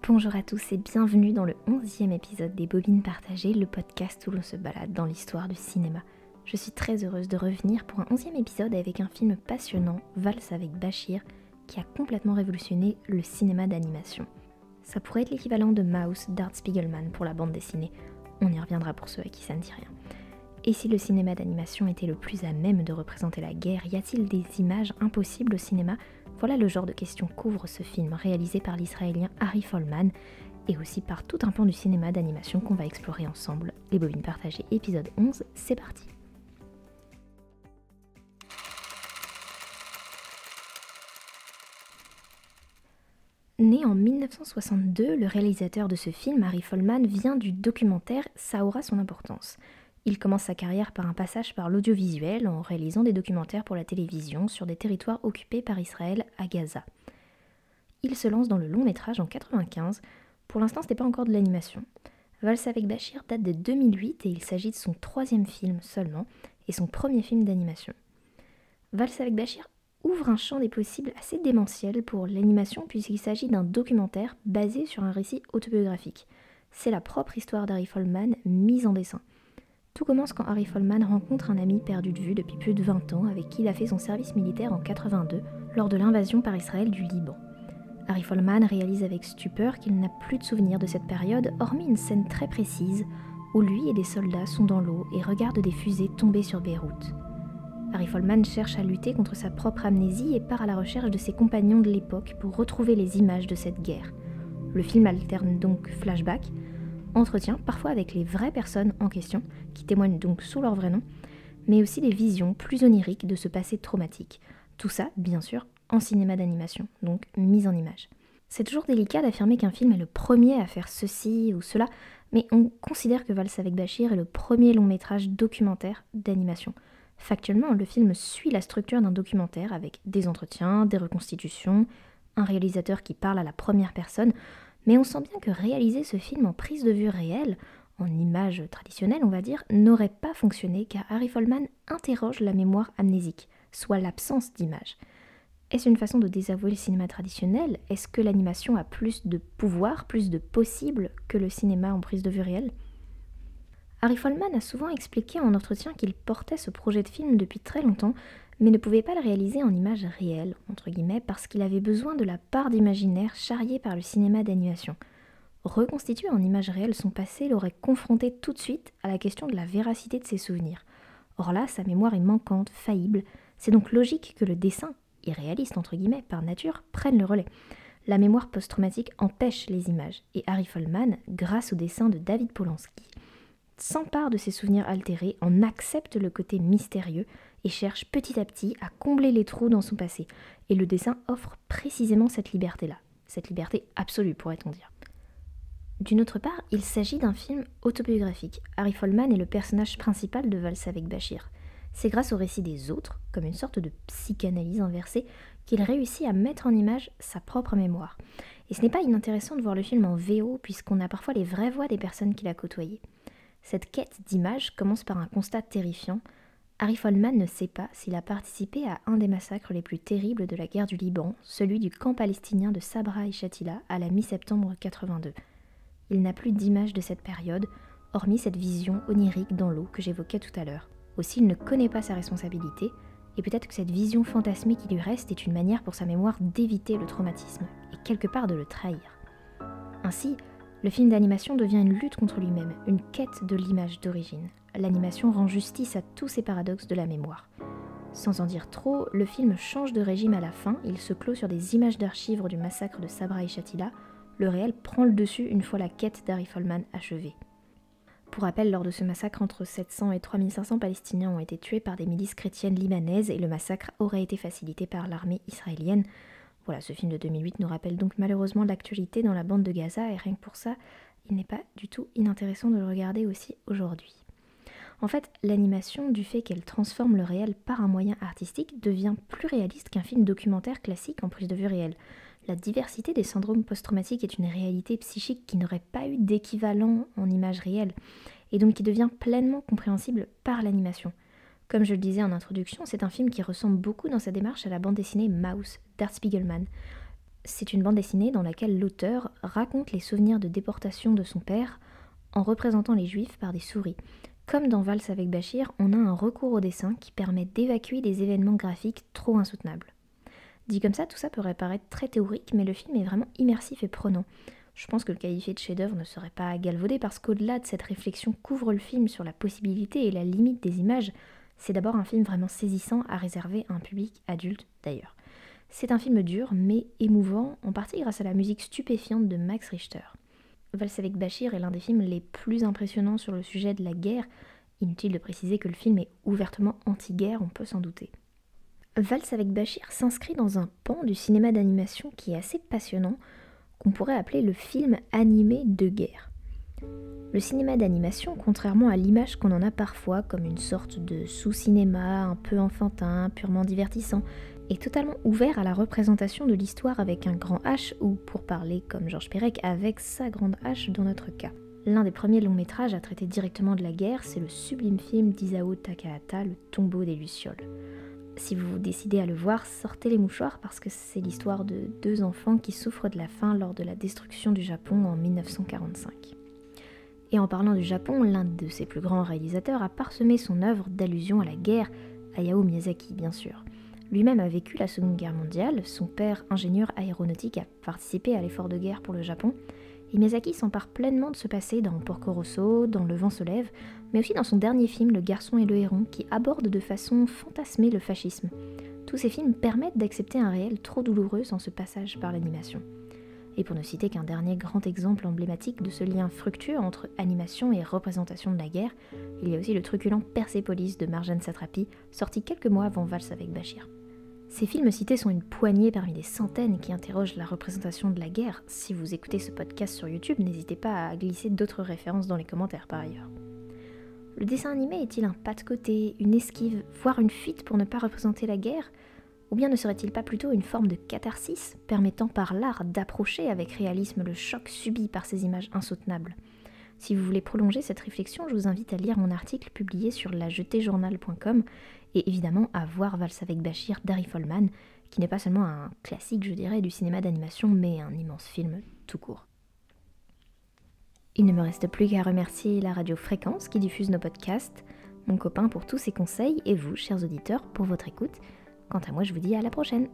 Bonjour à tous et bienvenue dans le 11e épisode des Bobines Partagées, le podcast où l'on se balade dans l'histoire du cinéma. Je suis très heureuse de revenir pour un 11e épisode avec un film passionnant, Valse avec Bachir, qui a complètement révolutionné le cinéma d'animation. Ça pourrait être l'équivalent de Maus d'Art Spiegelman pour la bande dessinée. On y reviendra pour ceux à qui ça ne dit rien. Et si le cinéma d'animation était le plus à même de représenter la guerre, y a-t-il des images impossibles au cinéma ? Voilà le genre de questions qu'ouvre ce film réalisé par l'Israélien Harry Folman et aussi par tout un pan du cinéma d'animation qu'on va explorer ensemble. Les Bobines Partagées, épisode 11, c'est parti. Né en 1962, le réalisateur de ce film, Harry Folman, vient du documentaire Ça aura son importance. Il commence sa carrière par un passage par l'audiovisuel en réalisant des documentaires pour la télévision sur des territoires occupés par Israël à Gaza. Il se lance dans le long métrage en 1995. Pour l'instant, ce n'est pas encore de l'animation. Valse avec Bachir date de 2008 et il s'agit de son 3e film seulement et son premier film d'animation. Valse avec Bachir ouvre un champ des possibles assez démentiel pour l'animation puisqu'il s'agit d'un documentaire basé sur un récit autobiographique. C'est la propre histoire d'Harry Folman mise en dessin. Tout commence quand Harry Folman rencontre un ami perdu de vue depuis plus de 20 ans avec qui il a fait son service militaire en 1982 lors de l'invasion par Israël du Liban. Harry Folman réalise avec stupeur qu'il n'a plus de souvenir de cette période hormis une scène très précise où lui et des soldats sont dans l'eau et regardent des fusées tomber sur Beyrouth. Harry Folman cherche à lutter contre sa propre amnésie et part à la recherche de ses compagnons de l'époque pour retrouver les images de cette guerre. Le film alterne donc flashback, entretien parfois avec les vraies personnes en question, qui témoignent donc sous leur vrai nom, mais aussi des visions plus oniriques de ce passé traumatique. Tout ça, bien sûr, en cinéma d'animation, donc mise en image. C'est toujours délicat d'affirmer qu'un film est le premier à faire ceci ou cela, mais on considère que Valse avec Bachir est le premier long métrage documentaire d'animation. Factuellement, le film suit la structure d'un documentaire avec des entretiens, des reconstitutions, un réalisateur qui parle à la première personne, mais on sent bien que réaliser ce film en prise de vue réelle, en image traditionnelle on va dire, n'aurait pas fonctionné car Harry Folman interroge la mémoire amnésique, soit l'absence d'image. Est-ce une façon de désavouer le cinéma traditionnel ? Est-ce que l'animation a plus de pouvoir, plus de possible que le cinéma en prise de vue réelle ? Harry Folman a souvent expliqué en entretien qu'il portait ce projet de film depuis très longtemps, mais ne pouvait pas le réaliser en images réelles, entre guillemets, parce qu'il avait besoin de la part d'imaginaire charriée par le cinéma d'animation. Reconstituer en images réelles son passé l'aurait confronté tout de suite à la question de la véracité de ses souvenirs. Or là, sa mémoire est manquante, faillible, c'est donc logique que le dessin, irréaliste entre guillemets, par nature, prenne le relais. La mémoire post-traumatique empêche les images, et Harry Folman, grâce au dessin de David Polanski, s'empare de ses souvenirs altérés, en accepte le côté mystérieux et cherche petit à petit à combler les trous dans son passé. Et le dessin offre précisément cette liberté-là, cette liberté absolue pourrait-on dire. D'une autre part, il s'agit d'un film autobiographique. Harry Folman est le personnage principal de Valse avec Bachir. C'est grâce au récit des autres, comme une sorte de psychanalyse inversée, qu'il réussit à mettre en image sa propre mémoire. Et ce n'est pas inintéressant de voir le film en VO puisqu'on a parfois les vraies voix des personnes qu'il a côtoyées. Cette quête d'images commence par un constat terrifiant. Harry Folman ne sait pas s'il a participé à un des massacres les plus terribles de la guerre du Liban, celui du camp palestinien de Sabra et Shatila à la mi-septembre 1982. Il n'a plus d'images de cette période, hormis cette vision onirique dans l'eau que j'évoquais tout à l'heure. Aussi, il ne connaît pas sa responsabilité, et peut-être que cette vision fantasmée qui lui reste est une manière pour sa mémoire d'éviter le traumatisme, et quelque part de le trahir. Ainsi, le film d'animation devient une lutte contre lui-même, une quête de l'image d'origine. L'animation rend justice à tous ces paradoxes de la mémoire. Sans en dire trop, le film change de régime à la fin, il se clôt sur des images d'archives du massacre de Sabra et Shatila. Le réel prend le dessus une fois la quête d'Harry Folman achevée. Pour rappel, lors de ce massacre, entre 700 et 3500 Palestiniens ont été tués par des milices chrétiennes libanaises et le massacre aurait été facilité par l'armée israélienne. Voilà, ce film de 2008 nous rappelle donc malheureusement l'actualité dans la bande de Gaza et rien que pour ça, il n'est pas du tout inintéressant de le regarder aussi aujourd'hui. En fait, l'animation, du fait qu'elle transforme le réel par un moyen artistique, devient plus réaliste qu'un film documentaire classique en prise de vue réelle. La diversité des syndromes post-traumatiques est une réalité psychique qui n'aurait pas eu d'équivalent en images réelles, et donc qui devient pleinement compréhensible par l'animation. Comme je le disais en introduction, c'est un film qui ressemble beaucoup dans sa démarche à la bande dessinée Maus d'Art Spiegelman. C'est une bande dessinée dans laquelle l'auteur raconte les souvenirs de déportation de son père en représentant les juifs par des souris. Comme dans Valse avec Bachir, on a un recours au dessin qui permet d'évacuer des événements graphiques trop insoutenables. Dit comme ça, tout ça pourrait paraître très théorique, mais le film est vraiment immersif et prenant. Je pense que le qualifier de chef-d'œuvre ne serait pas galvaudé parce qu'au-delà de cette réflexion qu'ouvre le film sur la possibilité et la limite des images, c'est d'abord un film vraiment saisissant à réserver à un public adulte d'ailleurs. C'est un film dur mais émouvant, en partie grâce à la musique stupéfiante de Max Richter. Valse avec Bachir est l'un des films les plus impressionnants sur le sujet de la guerre. Inutile de préciser que le film est ouvertement anti-guerre, on peut s'en douter. Valse avec Bachir s'inscrit dans un pan du cinéma d'animation qui est assez passionnant, qu'on pourrait appeler le film animé de guerre. Le cinéma d'animation, contrairement à l'image qu'on en a parfois comme une sorte de sous-cinéma un peu enfantin, purement divertissant, est totalement ouvert à la représentation de l'histoire avec un grand H ou, pour parler comme Georges Perec, avec sa grande H dans notre cas. L'un des premiers longs métrages à traiter directement de la guerre, c'est le sublime film d'Isao Takahata, Le tombeau des Lucioles. Si vous vous décidez à le voir, sortez les mouchoirs parce que c'est l'histoire de deux enfants qui souffrent de la faim lors de la destruction du Japon en 1945. Et en parlant du Japon, l'un de ses plus grands réalisateurs a parsemé son œuvre d'allusions à la guerre, Hayao Miyazaki bien sûr. Lui-même a vécu la Seconde Guerre mondiale, son père, ingénieur aéronautique, a participé à l'effort de guerre pour le Japon, et Miyazaki s'empare pleinement de ce passé dans Porco Rosso, dans Le vent se lève, mais aussi dans son dernier film Le garçon et le héron, qui aborde de façon fantasmée le fascisme. Tous ces films permettent d'accepter un réel trop douloureux sans ce passage par l'animation. Et pour ne citer qu'un dernier grand exemple emblématique de ce lien fructueux entre animation et représentation de la guerre, il y a aussi le truculent Persépolis de Marjane Satrapi, sorti quelques mois avant Valse avec Bachir. Ces films cités sont une poignée parmi des centaines qui interrogent la représentation de la guerre. Si vous écoutez ce podcast sur YouTube, n'hésitez pas à glisser d'autres références dans les commentaires par ailleurs. Le dessin animé est-il un pas de côté, une esquive, voire une fuite pour ne pas représenter la guerre ? Ou bien ne serait-il pas plutôt une forme de catharsis, permettant par l'art d'approcher avec réalisme le choc subi par ces images insoutenables ? Si vous voulez prolonger cette réflexion, je vous invite à lire mon article publié sur lajetéjournal.com et évidemment à voir Valse avec Bachir d'Harry Folman, qui n'est pas seulement un classique, je dirais, du cinéma d'animation, mais un immense film tout court. Il ne me reste plus qu'à remercier la radio Fréquence qui diffuse nos podcasts, mon copain pour tous ses conseils et vous, chers auditeurs, pour votre écoute. Quant à moi, je vous dis à la prochaine.